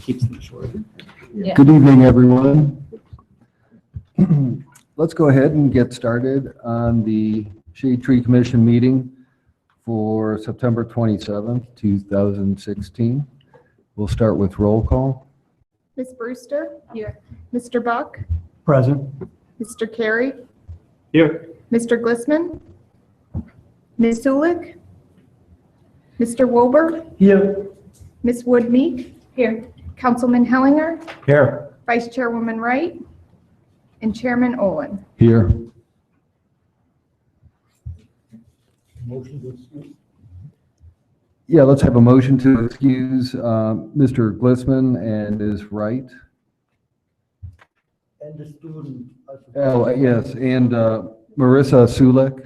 Keeps them short. Yeah. Good evening, everyone. Let's go ahead and get started on the Shade Tree Commission meeting for September 27th, 2016. We'll start with roll call. Ms. Brewster? Here. Mr. Buck? Present. Mr. Carey? Here. Mr. Glissman? Ms. Sulik? Mr. Wilbur? Here. Ms. Wood Meek? Here. Councilman Hellinger? Here. Vice Chairwoman Wright? And Chairman Olin. Here. Yeah, let's have a motion to excuse Mr. Glissman and Ms. Wright. And the student. Oh, yes, and Marissa Sulek.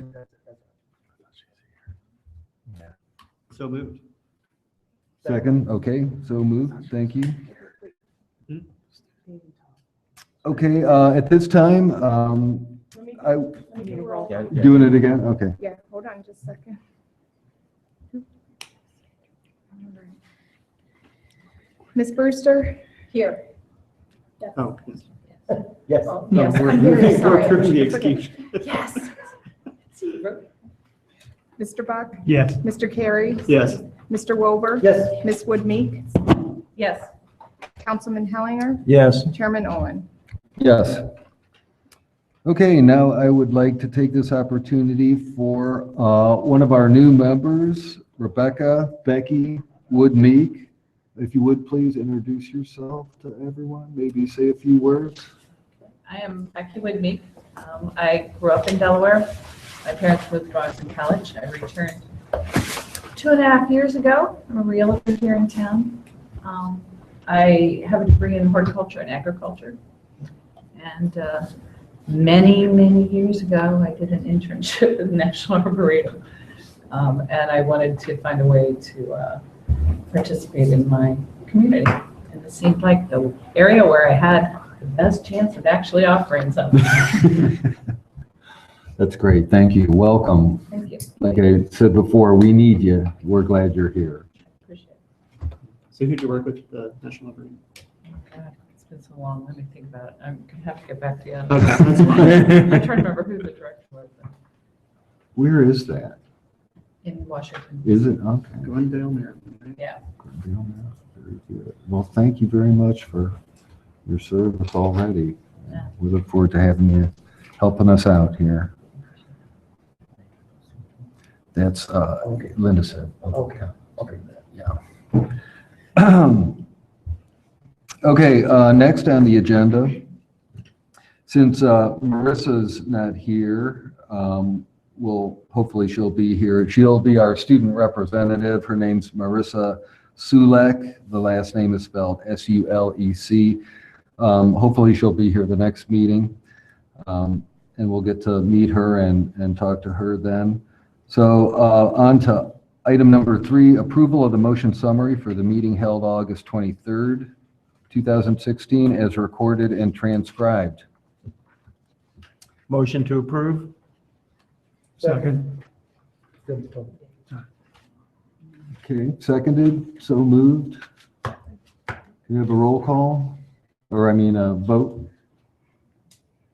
So moved. Second, okay, so moved, thank you. Okay, at this time, doing it again, okay. Yeah, hold on just a second. Ms. Brewster? Here. Oh. Yes. Yes, we're- I'm very we're sorry. approving the excuse. Yes. Mr. Buck? Yes. Mr. Carey? Yes. Mr. Wilbur? Yes. Ms. Wood Meek? Yes. Councilman Hellinger? Yes. Chairman Olin. Yes. Okay, now I would like to take this opportunity for one of our new members, Rebecca Becky Wood Meek. If you would please introduce yourself to everyone, maybe say a few words. I am Becky Wood Meek. I grew up in Delaware. My parents moved to Boston College. I returned 2.5 years ago. I'm a realtor here in town. I have a degree in horticulture and agriculture. And many, many years ago, I did an internship at the National Arboretum. And I wanted to find a way to participate in my community. And it seemed like the area where I had the best chance of actually offering something. That's great, thank you, welcome. Thank you. Like I said before, we need you. We're glad you're here. Appreciate it. So who'd you work with at the National Arboretum? Oh, God, it's been so long. Let me think about it. I'm going to have to get back to you. Okay, that's I'm fine. trying to remember who the director was Where is that? in Washington. Is it? Okay. Glendale, Maryland. Right? Yeah. Very good. Well, thank you very much for your service already. Yeah. We look forward to having you helping us out here. That's, Linda said. Okay. Okay. Yeah. Okay, next on the agenda, since Marissa's not here, hopefully she'll be here. She'll be our student representative. Her name's Marissa Sulek. The last name is spelled S-U-L-E-C. Hopefully she'll be here the next meeting, and we'll get to meet her and talk to her then. So on to item number 3, approval of the motion summary for the meeting held August 23rd, 2016, as recorded and transcribed. Motion to approve? Second. Okay, seconded, so moved. Can we have a roll call? Or I mean, a vote?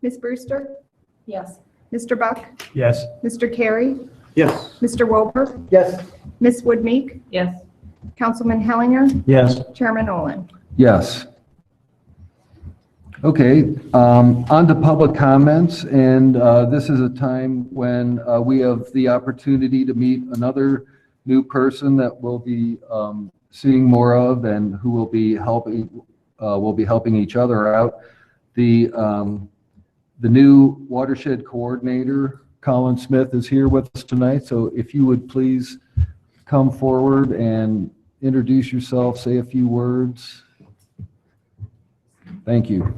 Ms. Brewster? Yes. Mr. Buck? Yes. Mr. Carey? Yes. Mr. Wilbur? Yes. Ms. Wood Meek? Yes. Councilman Hellinger? Yes. Chairman Olin. Yes. Okay, on to public comments, and this is a time when we have the opportunity to meet another new person that we'll be seeing more of and who will be helping each other out. The new watershed coordinator, Colin Smith, is here with us tonight, so if you would please come forward and introduce yourself, say a few words. Thank you.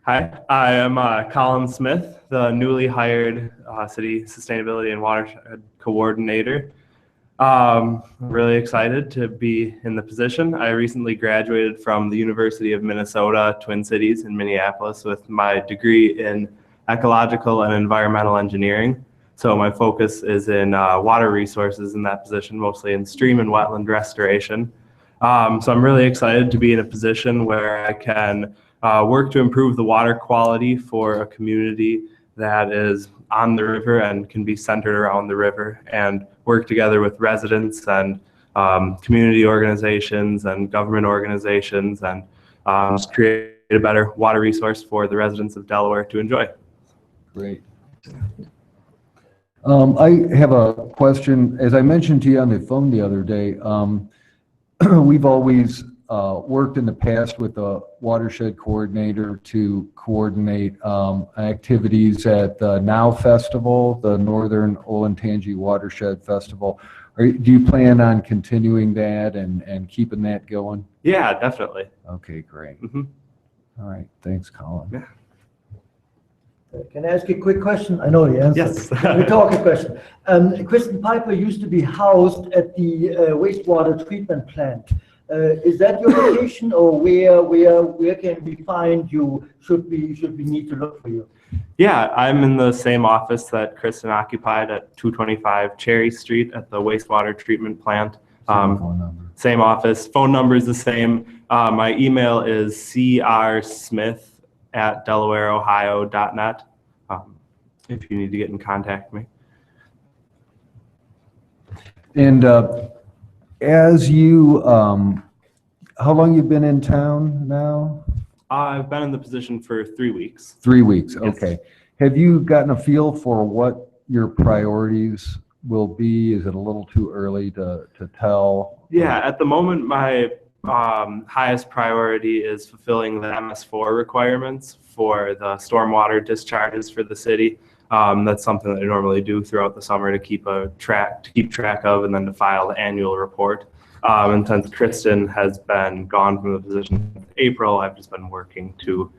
Hi, I am Colin Smith, the newly hired City Sustainability and Watershed Coordinator. I'm really excited to be in the position. I recently graduated from the University of Minnesota, Twin Cities in Minneapolis with my degree in ecological and environmental engineering. So my focus is in water resources in that position, mostly in stream and wetland restoration. So I'm really excited to be in a position where I can work to improve the water quality for a community that is on the river and can be centered around the river, and work together with residents and community organizations and government organizations, and just create a better water resource for the residents of Delaware to enjoy. Great. I have a question. As I mentioned to you on the phone the other day, we've always worked in the past with a watershed coordinator to coordinate activities at the NOW Festival, the Northern Olentangy Watershed Festival. Do you plan on continuing that and keeping that going? Yeah, definitely. Okay, great. Mhm. All right, thanks, Colin. Yeah. Can I ask you a quick question? I know the answer. Yes. Rhetorical question. Kristen Piper used to be housed at the wastewater treatment plant. Is that your location, or where can we find you? Should we need to look for you? Yeah, I'm in the same office that Kristen occupied at 225 Cherry Street at the wastewater treatment plant. Phone number. Same office. Phone number is the same. My email is crsmith@delawareohio.net. If you need to get in contact with me. And as you, how long you been in town now? I've been in the position for 3 weeks. 3 weeks, Yes. okay. Have you gotten a feel for what your priorities will be? Is it a little too early to tell? Yeah, at the moment, my highest priority is fulfilling the MS4 requirements for the stormwater discharges for the city. That's something that I normally do throughout the summer to keep track of, and then to file the annual report. And since Kristen has been gone from the position in April, I've just been working to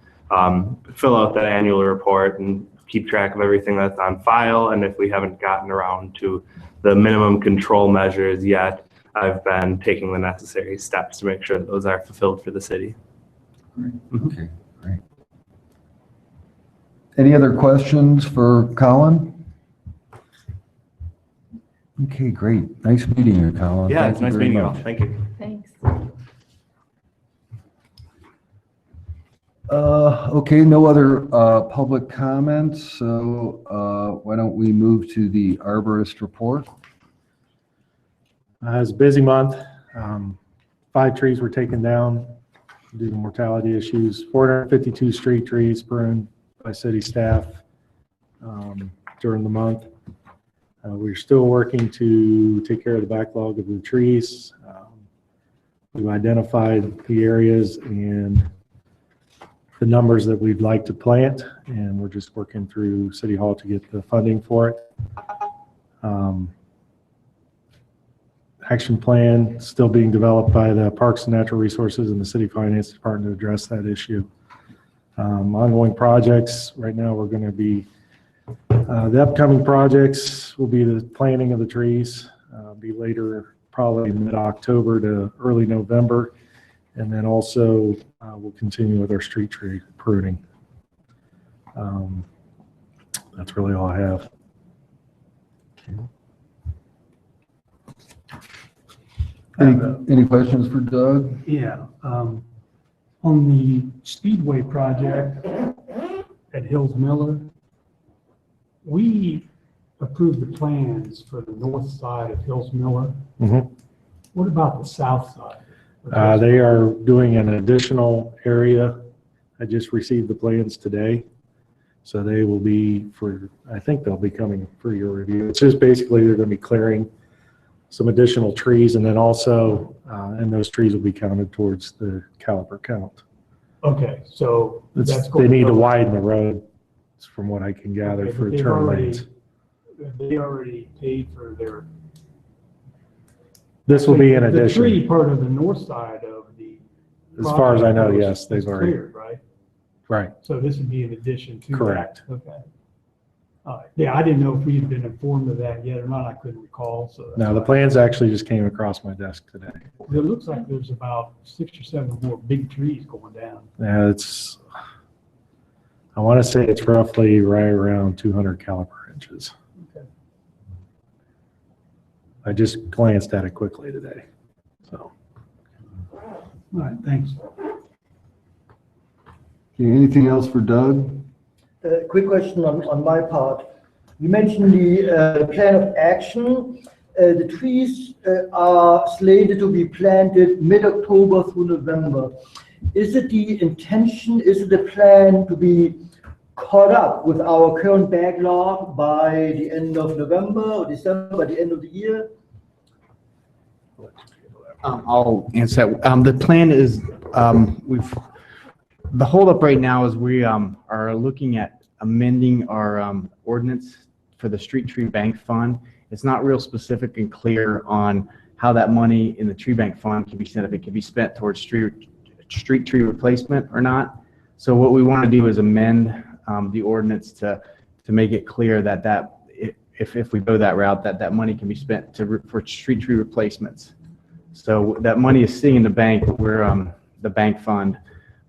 fill out that annual report and keep track of everything that's on file. And if we haven't gotten around to the minimum control measures yet, I've been taking the necessary steps to make sure that those are fulfilled for the city. Okay, great. Any other questions for Colin? Okay, great. Nice meeting you, Colin. Yeah, Thank it's nice very meeting you all. much. Thank you. Thanks. Okay, no other public comments, so why don't we move to the arborist report? It was a busy month. 5 trees were taken down due to mortality issues. 452 street trees pruned by city staff during the month. We're still working to take care of the backlog of the trees. We've identified the areas and the numbers that we'd like to plant, and we're just working through City Hall to get the funding for it. Action plan still being developed by the Parks and Natural Resources and the City Finance Department to address that issue. Ongoing projects, right now we're going to be, the upcoming projects will be the planting of the trees, be later, probably mid-October to early November. And then also we'll continue with our street tree pruning. That's really all I have. Any questions for Doug? Yeah, on the Speedway project at Hills Miller, we approved the plans for the north side of Hills Miller. Mhm. What about the south side? They are doing an additional area. I just received the plans today. So they will be I think they'll be coming for your review. It's just basically they're going to be clearing some additional trees, and then also, and those trees will be counted towards the caliper count. Okay, so that's They going need to go- widen the road, from what I can gather, Okay, for but they've turn already- lanes. They already paid for their. This will be in The addition. tree part of the north side of the. As far as I know, project yes, they've is already, cleared, right? right, So this would be in addition to that? Correct. Okay. All right. Yeah, I didn't know if we had been informed of that yet or not. I couldn't recall, so. that's now the why. plans actually just came across my desk today. It looks like there's about 6 or 7 more big trees going down. Yeah, I want to say it's roughly right around 200 caliper inches. Okay. I just glanced at it quickly today, so. right, thanks. Okay, anything else for Doug? Quick question on my part. You mentioned the plan of action. The trees are slated to be planted mid-October through November. Is it the intention, is it the plan to be caught up with our current backlog by the end of November or December, by the end of the year? I'll answer that. The plan is, the holdup right now is we are looking at amending our ordinance for the Street Tree Bank Fund. It's not real specific and clear on how that money in the tree bank fund can be spent, if it can be spent towards street tree replacement or not. So what we want to do is amend the ordinance to make it clear that if we go that route, that money can be spent for street tree replacements. So that money is sitting in the bank, we're the bank fund,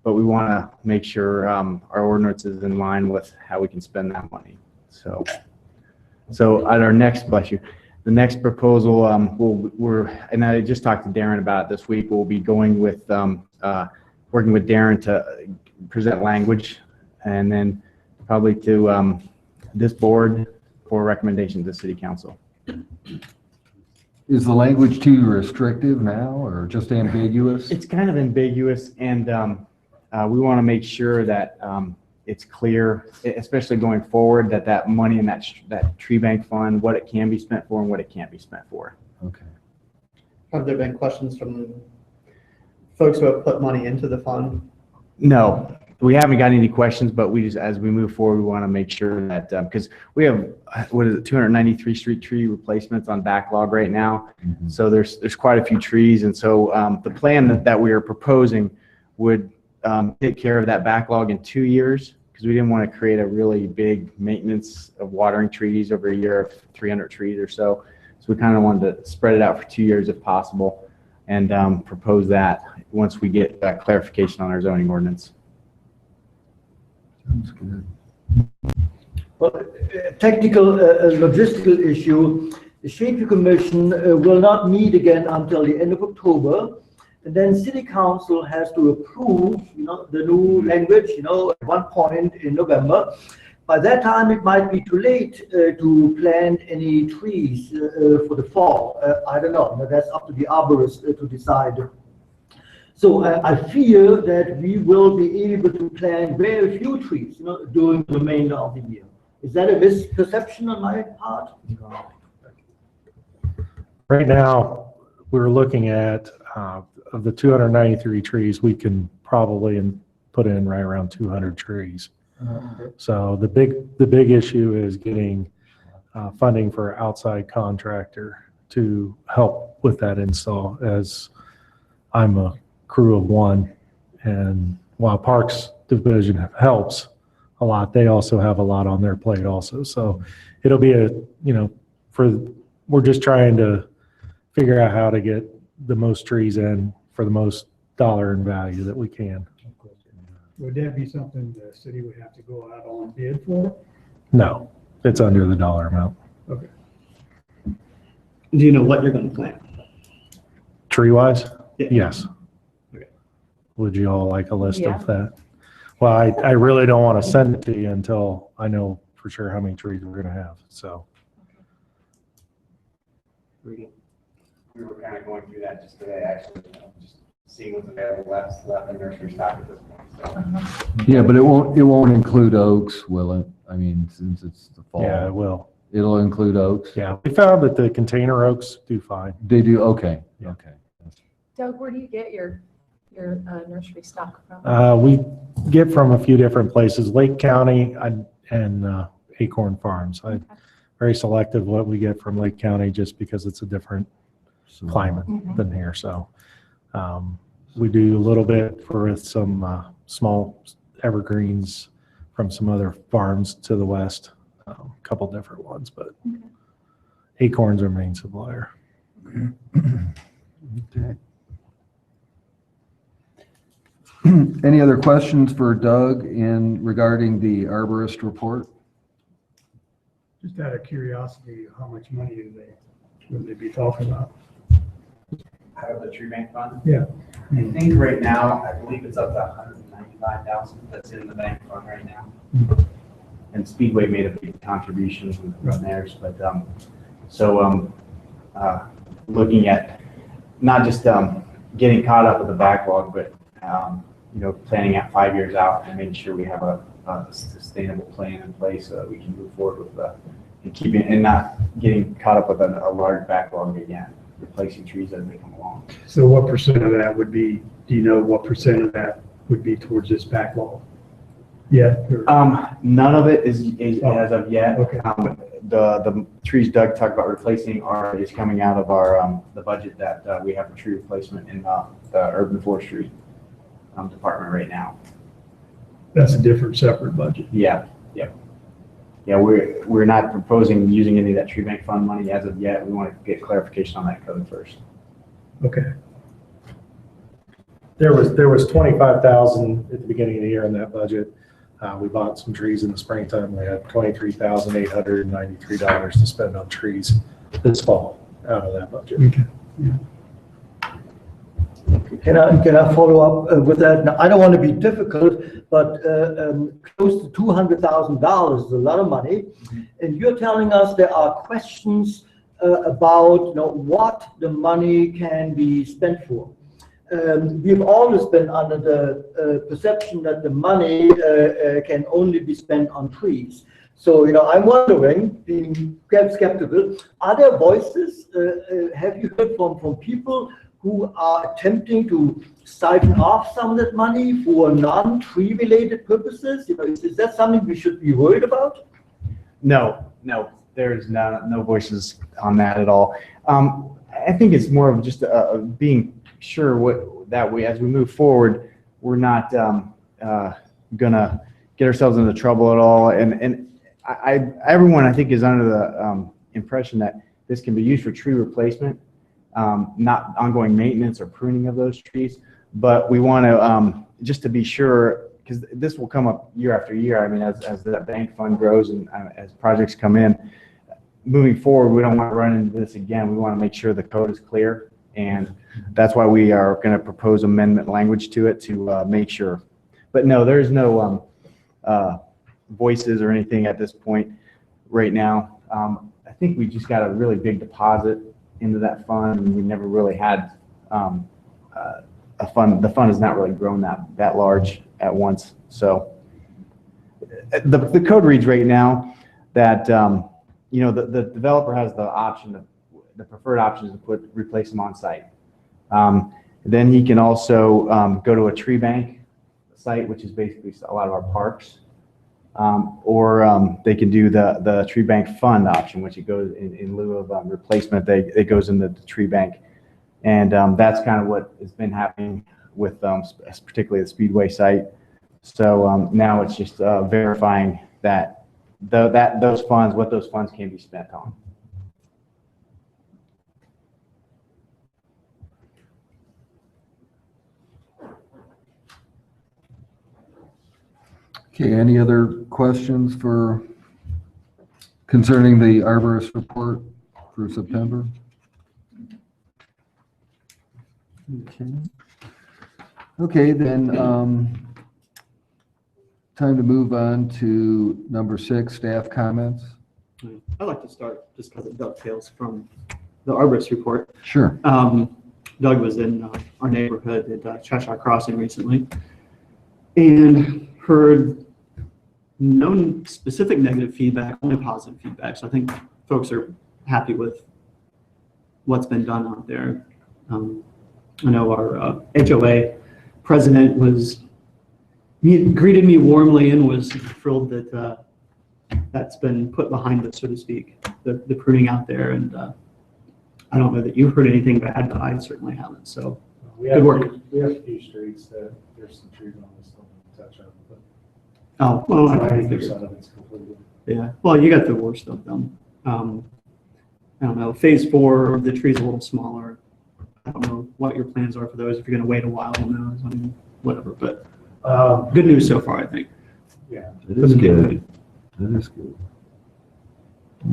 but we want to make sure our ordinance is in line with how we can spend that money. So at our next, bless you, the next proposal, and I just talked to Darren about it this week, we'll be going with, working with Darren to present language, and then probably to this board for recommendation to City Council. Is the language too restrictive now or just ambiguous? It's kind of ambiguous, and we want to make sure that it's clear, especially going forward, that money in that tree bank fund, what it can be spent for and what it can't be spent for. Okay. Have there been questions from folks who have put money into the fund? No, we haven't got any questions, but we just, as we move forward, we want to make sure that, because we have, 293 street tree replacements on backlog right now. Mhm. So there's quite a few trees. And so the plan that we are proposing would take care of that backlog in 2 years, because we didn't want to create a really big maintenance of watering trees over a year of 300 trees or so. So we kind of wanted to spread it out for 2 years if possible, and propose that once we get that clarification on our zoning ordinance. Sounds good. Well, technical, logistical issue, the Street Tree Commission will not meet again until the end of October. And then City Council has to approve, the new language, at one point in November. By that time, it might be too late to plant any trees for the fall. I don't know. That's up to the arborist to decide. So I fear that we will be able to plant very few trees, during the remainder of the year. Is that a misperception on my part? Right now, we're looking at, of the 293 trees, we can probably put in right around 200 trees. So the big issue is getting funding for outside contractor to help with that install, as I'm a crew of one, and while Parks Division helps a lot, they also have a lot on their plate also. So it'll be we're just trying to figure out how to get the most trees in for the most dollar in value that we can. Would that be something the city would have to go out on bid for? No, it's under the dollar amount. Okay. Do you know what you're going to plant? Tree-wise? Yeah. Yes. Okay. Would you all like a list Yeah. of that? Well, I really don't want to send it to you until I know for sure how many trees we're going to have, so. We were kind of going through that just today, actually, just seeing what's available left in nursery stock at this point. So. Yeah, but it won't include oaks, will it? I mean, since it's the fall. Yeah, it will. It'll include oaks? Yeah, we found that the container oaks do fine. They do, okay, Yeah. okay. Doug, where do you get your nursery stock from? We get from a few different places, Lake County and Acorn Farms. I'm very selective what we get from Lake County just because it's a different So- climate than here. So we do a little bit for some small evergreens from some other farms to the west, a couple different ones, but Acorn's our main supplier. Okay. Any other questions for Doug regarding the arborist report? Just out of curiosity, how much money would they be talking about? out of the tree bank fund. Yeah. I think right now, I believe it's up to 195,000 that's in the bank fund right now. And Speedway made a big contribution from theirs, but, looking at not just, getting caught up with the backlog, but, planning out 5 years out and making sure we have a sustainable plan in place so that we can move forward with and not getting caught up with a large backlog again, replacing trees as they come along. So what percent of that would be, do you know what percent of that would be towards this backlog? Yeah. None of it is as of yet. Okay. The trees Doug talked about replacing is coming out of our, the budget that we have for tree replacement in the urban forestry department right now. That's a different separate budget. Yeah, we're not proposing using any of that tree bank fund money as of yet. We want to get clarification on that code first. Okay. There was 25,000 at the beginning of the year in that budget. We bought some trees in the springtime. We had $23,893 to spend on trees this fall out of that budget. Okay. Can I follow up with that? Now, I don't want to be difficult, but close to $200,000 is a lot of money. And you're telling us there are questions about what the money can be spent for. We've always been under the perception that the money can only be spent on trees. So, I'm wondering, being skeptical, are there voices, have you heard from people who are attempting to siphon off some of that money for non-tree related purposes? Is that something we should be worried about? No, there's no voices on that at all. I think it's more of just being sure that we, as we move forward, we're not gonna get ourselves into trouble at all. And everyone I think is under the impression that this can be used for tree replacement, not ongoing maintenance or pruning of those trees. But we want to just to be sure, because this will come up year after year. I mean, as that bank fund grows and as projects come in, moving forward, we don't want to run into this again. We want to make sure the code is clear. And that's why we are going to propose amendment language to it to make sure. But no, there's no voices or anything at this point right now. I think we just got a really big deposit into that fund, and we never really had a fund. The fund has not really grown that large at once. So the code reads right now that the developer has the option, the preferred option is to replace them on site. Then he can also go to a tree bank site, which is basically a lot of our parks, or they can do the tree bank fund option, which it goes in lieu of replacement. It goes into the tree bank, and that's kind of what has been happening with particularly the Speedway site. So now it's just verifying that what those funds can be spent on. Okay, any other questions concerning the arborist report for September? Okay, then time to move on to number 6, staff comments. I'd like to start just because it dovetails from the arborist report. Sure. Doug was in our neighborhood at Cheshire Crossing recently and heard no specific negative feedback, only positive feedback. So I think folks are happy with what's been done out there. I know our HOA president greeted me warmly and was thrilled that that's been put behind us, so to speak, the pruning out there. And I don't know that you've heard anything bad, but I certainly haven't. So good work. We have a few streets that there's some trees on this one to touch up. But oh, well, I 90% of it's completed. yeah. Well, you got the worst stuff done. I don't know. Phase 4, the tree's a little smaller. I don't know what your plans are for those. If you're going to wait a while, who knows? I mean, whatever. But good news so far, I think. Yeah. That is good. That is good.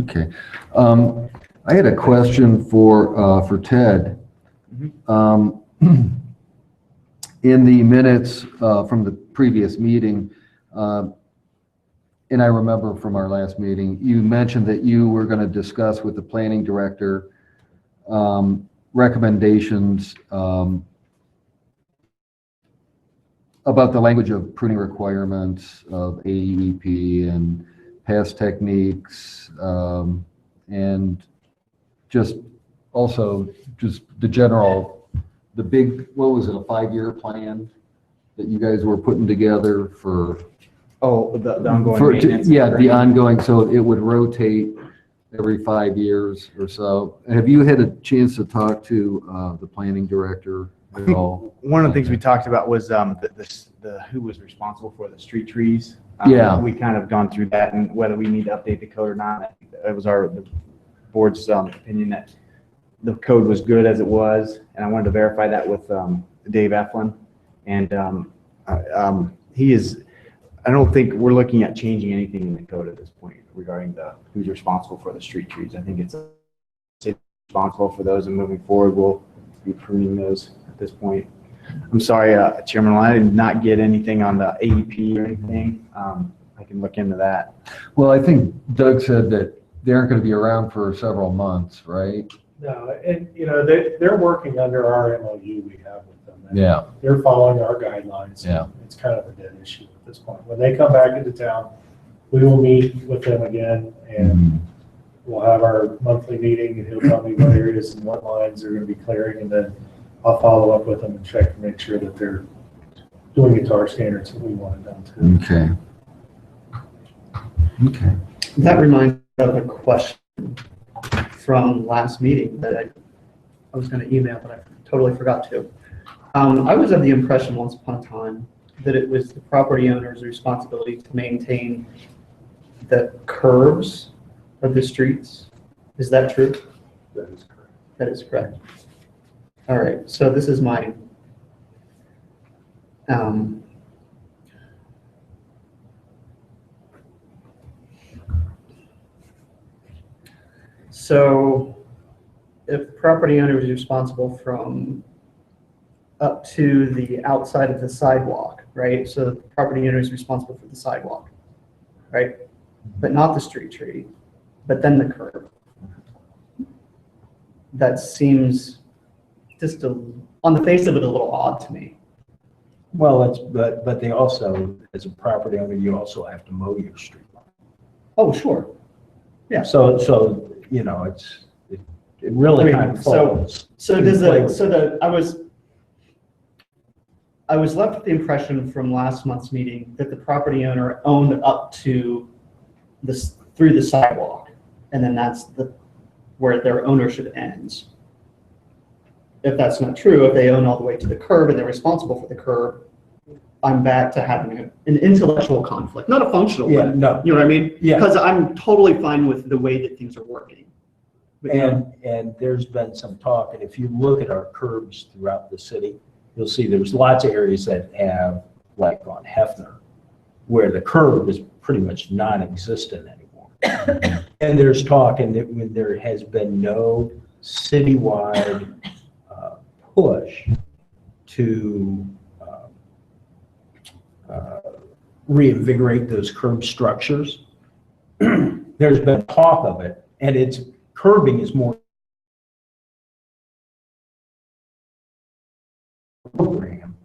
Okay. I had a question for Ted. In the minutes from the previous meeting, and I remember from our last meeting, you mentioned that you were going to discuss with the planning director recommendations about the language of pruning requirements of AEP and past techniques, and just also just the general, the big, what was it, a 5-year plan that you guys were putting together for? Oh, the ongoing For, maintenance. yeah, the ongoing, so it would rotate every 5 years or so. Have you had a chance to talk to the planning director at all? One of the things we talked about was the who was responsible for the street trees. Yeah. We kind of gone through that and whether we need to update the code or not. I think it was the board's opinion that the code was good as it was, and I wanted to verify that with Dave Eflin. And he is. I don't think we're looking at changing anything in the code at this point regarding who's responsible for the street trees. I think it's responsible for those, and moving forward, we'll be pruning those at this point. I'm sorry, Chairman, I did not get anything on the AEP or anything. I can look into that. Well, I think Doug said that they aren't going to be around for several months, right? No, and, they're working under our MOU we have with them. And Yeah. They're following our guidelines. Yeah. It's kind of a dead issue at this point. When they come back into town, we will meet with them again, and we'll have our monthly meeting, and he'll tell me what areas and what lines they're going to be clearing, and then I'll follow up with them and check to make sure that they're doing it to our standards that we want it done to. Okay. Okay. That reminds me of a question from last meeting that I was going to email, but I totally forgot to. I was of the impression once upon a time that it was the property owner's responsibility to maintain the curves of the streets. Is that true? That is correct. That is correct. All right, so this is my so if the property owner is responsible from up to the outside of the sidewalk, right? So the property owner is responsible for the sidewalk, right? But not the street tree, but then the curb. That seems just on the face of it a little odd to me. Well, but they also, as a property owner, you also have to mow your street. Oh, sure. Yeah. So it really kind of falls. I was left with the impression from last month's meeting that the property owner owned up to this through the sidewalk, and then that's where their ownership ends. If that's not true, if they own all the way to the curb and they're responsible for the curb, I'm back to having an intellectual conflict, not a functional one. No. You know what I mean? Yeah. Because I'm totally fine with the way that things are working. But, And there's been some talk, and if you look at our curbs throughout the city, you'll see there's lots of areas that have, like on Hefner, where the curb is pretty much non-existent anymore. And there's talk, and there has been no citywide push to reinvigorate those curb structures. There's been talk of it, and curbing is more program,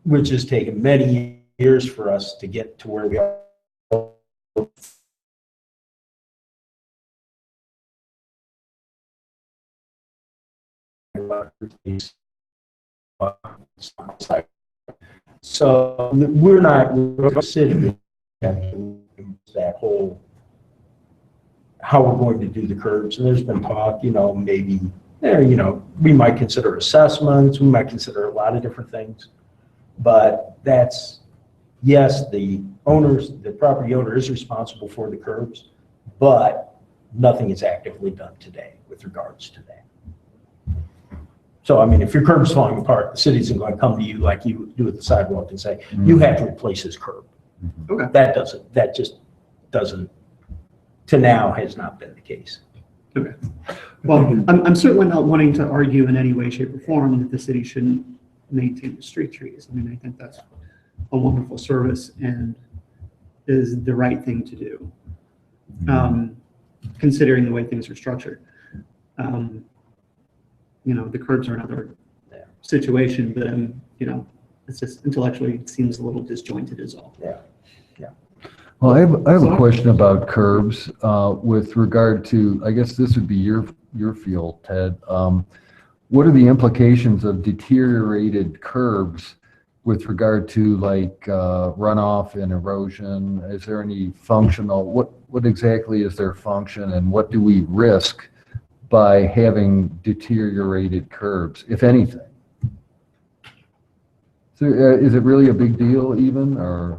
which has taken many years for us to get to where we are. So we're not sitting that whole how we're going to do the curbs. And there's been talk, maybe we might consider assessments, we might consider a lot of different things. But yes, the property owner is responsible for the curbs, but nothing is actively done today with regards to that. So, if your curb's falling apart, the city isn't going to come to you like you do with the sidewalk and say, you have to replace this curb. Okay. That just doesn't, to now, has not been the case. Well, I'm certainly not wanting to argue in any way, shape, or form that the city shouldn't maintain the street trees. I mean, I think that's a wonderful service and is the right thing to do, considering the way things are structured. The curbs are another situation, but it's just intellectually it seems a little disjointed is all. Well, I have a question about curbs with regard to, I guess this would be your field, Ted. What are the implications of deteriorated curbs with regard to like runoff and erosion? Is there any functional, what exactly is their function and what do we risk by having deteriorated curbs, if anything? So is it really a big deal even, or?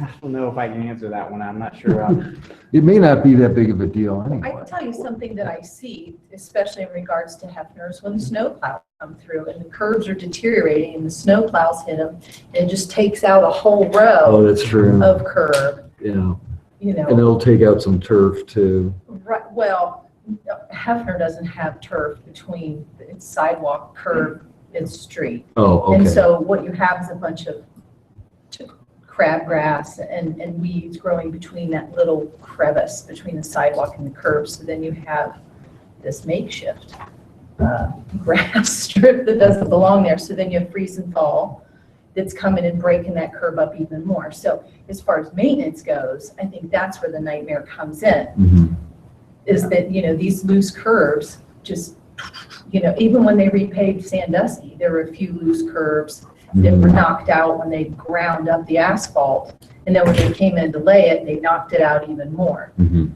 I don't know if I can answer that one. I'm not sure. It may not be that big of a deal I anyway. can tell you something that I see, especially in regards to Hefner's, when the snow plows come through and the curbs are deteriorating and the snow plows hit them, it just takes out a whole row That's true. of curb, Yeah. you know. And it'll take out some turf too. Right, well, Hefner doesn't have turf between its sidewalk, curb, and street. Oh, And okay. so what you have is a bunch of crabgrass and weeds growing between that little crevice between the sidewalk and the curb. So then you have this makeshift grass strip that doesn't belong there. So then you have freeze and fall that's coming and breaking that curb up even more. So as far as maintenance goes, I think that's where the nightmare comes in, Mhm. is that, these loose curbs just, even when they repaved Sandusky, there were a few loose curbs that were knocked out when they ground up the asphalt. And then when they came in to lay it, they knocked it out even more Mhm.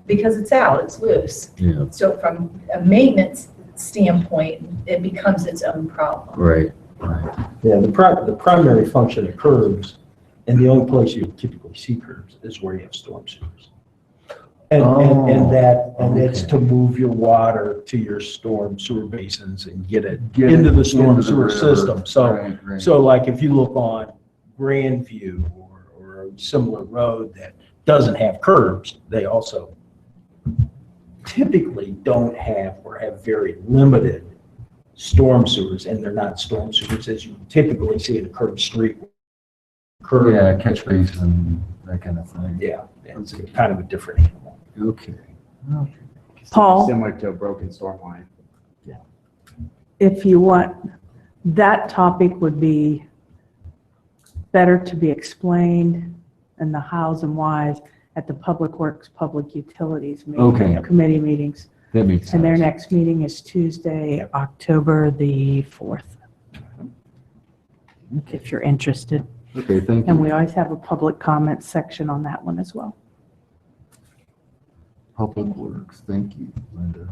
because it's out, it's loose. Yeah, So from a maintenance standpoint, it becomes its own problem. right, right. Yeah, the primary function of curbs, and the only place you typically see curbs is where you have storm sewers. And it's to move your water to your storm sewer basins and get it into the storm sewer system. So, Right. so like if you look on Grandview or a similar road that doesn't have curbs, they also typically don't have or have very limited storm sewers, and they're not storm sewers as you typically see in a curb street. Curb. Yeah, catch basin, that kind of thing. Yeah, it's kind of a different animal. Okay. Paul? Similar to a broken storm line. If you want, that topic would be better to be explained and the hows and whys at the Public Works, Public Utilities Okay. committee meetings. That makes sense. And their next meeting is Tuesday, October the 4th. If you're interested. Okay, thank And you. we always have a public comment section on that one as well. Public Works, thank you, Linda.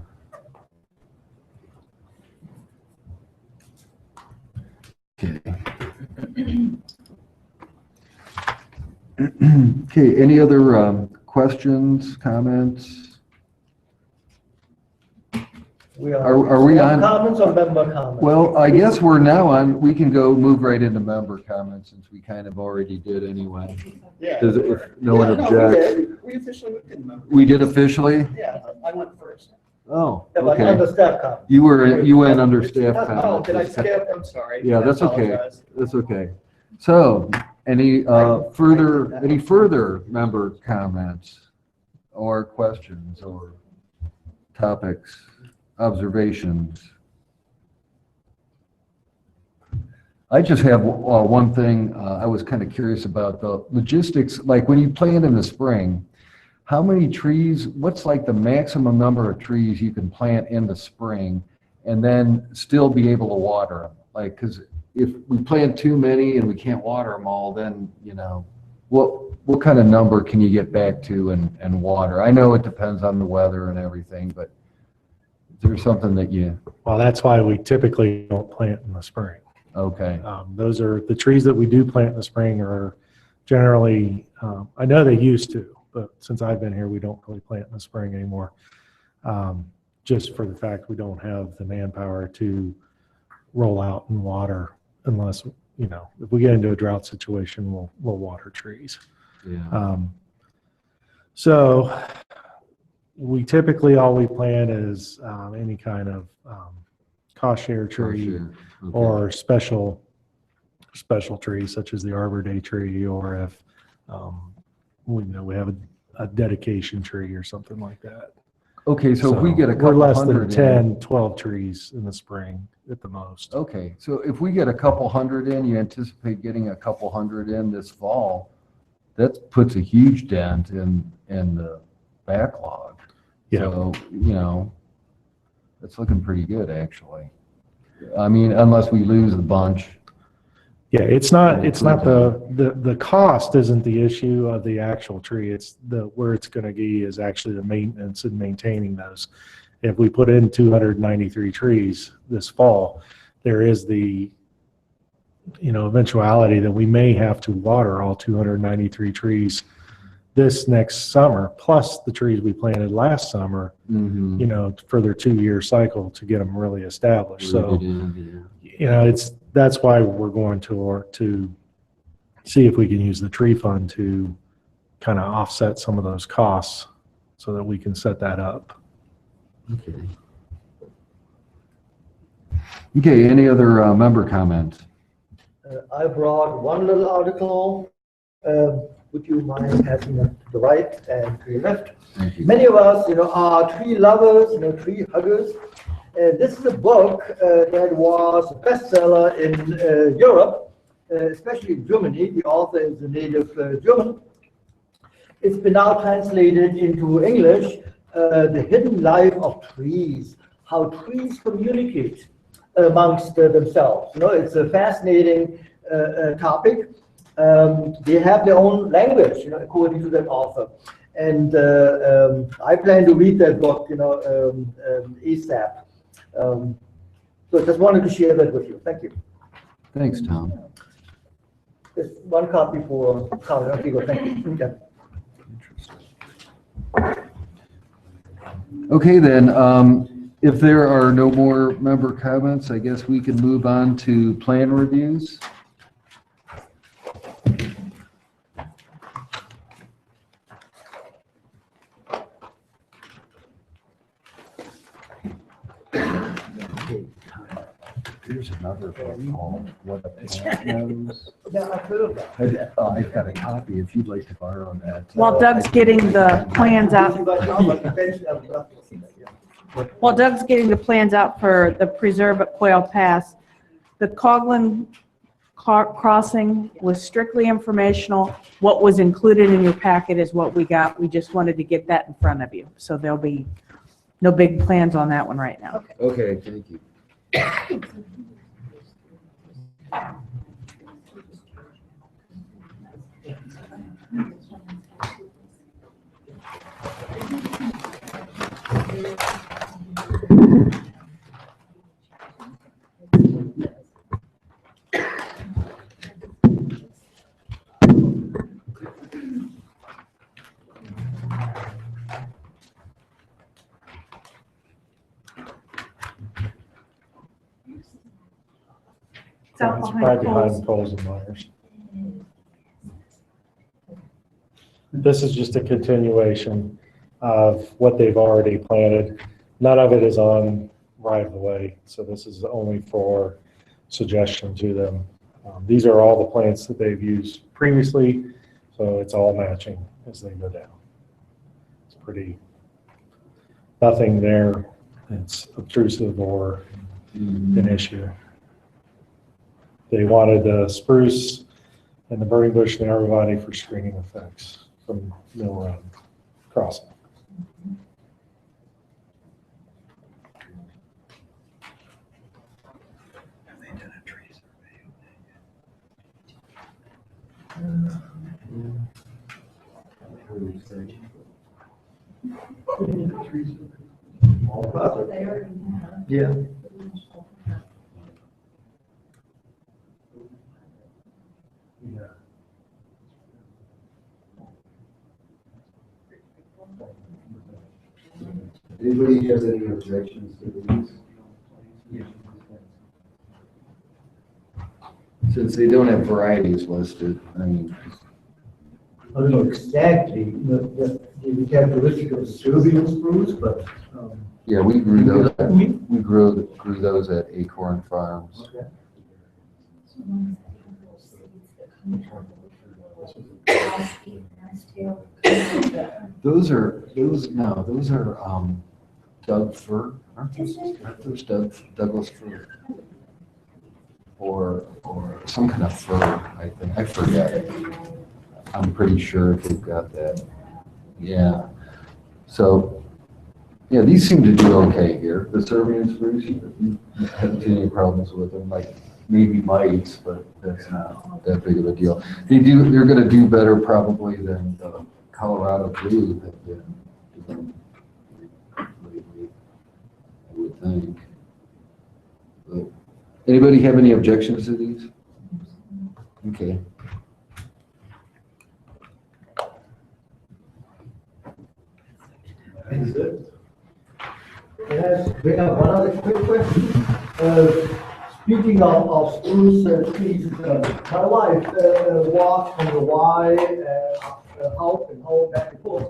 Okay. Okay, any other questions, comments? Are we on- Comments or member comments? Well, I guess we're now on, we can move right into member comments since we kind of already did anyway. Yeah. Does it, if no one objects? We officially did member. We did officially? Yeah, I went first. Oh, Yeah, but okay. under staff comments. You went under staff Oh, comments. did I skip? I'm sorry. Yeah, that's I okay. apologize. That's okay. So, any further member comments or questions or topics, observations? I just have one thing I was kind of curious about, the logistics, like when you plant in the spring, how many trees, what's like the maximum number of trees you can plant in the spring and then still be able to water them? Like, because if we plant too many and we can't water them all, then, what kind of number can you get back to and water? I know it depends on the weather and everything, but is there something that Well, that's why we typically don't plant in the spring. okay. Those are, the trees that we do plant in the spring are generally, I know they used to, but since I've been here, we don't really plant in the spring anymore. Just for the fact we don't have the manpower to roll out and water unless, if we get into a drought situation, we'll water trees. Yeah. So we typically, all we plant is any kind of cost share tree Sure. Okay. or special trees such as the Arbor Day tree, or if we have a dedication tree or something like that. Okay, so if we get a we're couple less than hundred in. 10, 12 trees in the spring at the most. Okay, so if we get a couple hundred in, you anticipate getting a couple hundred in this fall, that puts a huge dent in the backlog. Yeah. So, it's looking pretty good, actually. I mean, unless we lose a bunch. Yeah, it's not the cost isn't the issue of the actual tree. It's where it's going to be is actually the maintenance and maintaining those. If we put in 293 trees this fall, there is the eventuality that we may have to water all 293 trees this next summer, plus the trees we planted last summer, for their 2-year cycle to get them really established. So, that's why we're going to see if we can use the tree fund to kind of offset some of those costs so that we can set that up. Okay, any other member comments? I brought one little article. Would you mind passing it to the right and to your left? Thank you. Many of us, are tree lovers, tree huggers. This is a book that was a bestseller in Europe, especially in Germany. The author is a native German. It's been now translated into English, The Hidden Life of Trees, How Trees Communicate Amongst Themselves. It's a fascinating topic. They have their own language, according to that author. And I plan to read that book, ASAP. So just wanted to share that with you. Thank you. Thanks, Tom. Just one copy for Colin. Okay, go. Thank you. Yeah. Okay, then, if there are no more member comments, I guess we can move on to plan reviews. Here's another book called What a Plant Knows. Yeah, I've heard of that. I've got a copy if you'd like to borrow that. While Doug's getting the plans out, for the preserve at Quail Pass, the Coghlan crossing was strictly informational. What was included in your packet is what we got. We just wanted to get that in front of you. So there'll be no big plans on that one right now. Okay, thank you. It's probably behind poles and wires. This is just a continuation of what they've already planted. None of it is on right of the way, so this is only for suggestion to them. These are all the plants that they've used previously, so it's all matching as they go down. It's nothing there that's obtrusive or an issue. They wanted the spruce and the burning bush and the arborvitae for screening effects from Mill Road crossing. Have they done a tree survey Yeah. Yeah. Anybody has any objections to these? Since they don't have varieties listed, I mean, I don't know exactly the characteristic of the Serbian spruce, but, Yeah, we grew those, we grew those at Acorn Farms. okay. Those are Doug fir, aren't those Douglas fir? Or some kind of fir, I think, I forget. I'm pretty sure they've got that. Yeah. So, yeah, these seem to do okay here. The Serbian spruce, you haven't seen any problems with them, like maybe mites, but that's not that big of a deal. They're gonna do better probably than the Colorado blue have been doing lately, I would think. But anybody have any objections to these? Okay. Is it? Can I bring up one other quick question? Speaking of spruce trees, my wife walks from the Y house and home back and forth.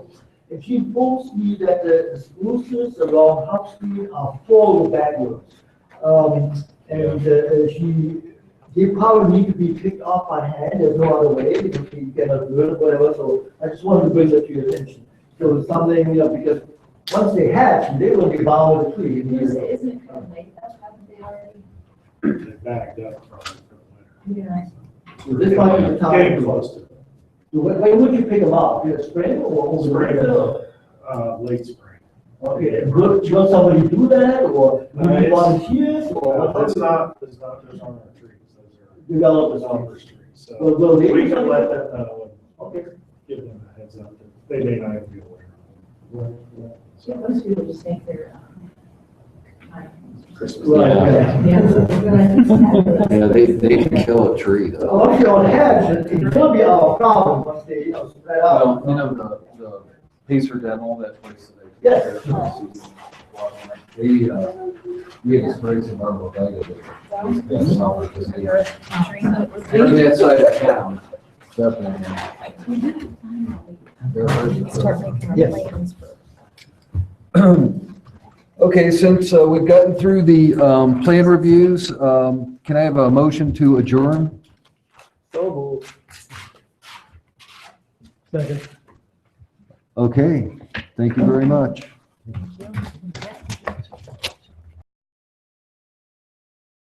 And she informs me that the spruces along Hub Street are full of backwoods. They probably need to be picked up by hand, there's no other way, because you cannot do it or whatever, so I just wanted to bring that to your attention. So it's something, because once they hatch, they will be bound with the tree. Isn't it kind of late, though? Haven't they already? They backed up from Yeah. So this might be the time. Getting close to When would you pick them up? In the spring or over the winter? late spring. Okay, and would you want somebody to do that, or would you volunteers, or? Those aren't our trees, those are Developers. developers' trees. So Will they? we can let them know Okay. and give them a heads up that they may not even be aware. Yeah, most people just think they're, Christmas. Right. Yeah, they can kill a tree though. Once you're on hedge, it's gonna be our problem once they, spread out. Well, the Pacer Dental, that place that they. Yes. We had to spray some arborvitae. They're they're. on that side of town. Definitely. They're hard to kill. Yes. Okay, since we've gotten through the plan reviews, can I have a motion to adjourn? So moved. Second. Okay, thank you very much.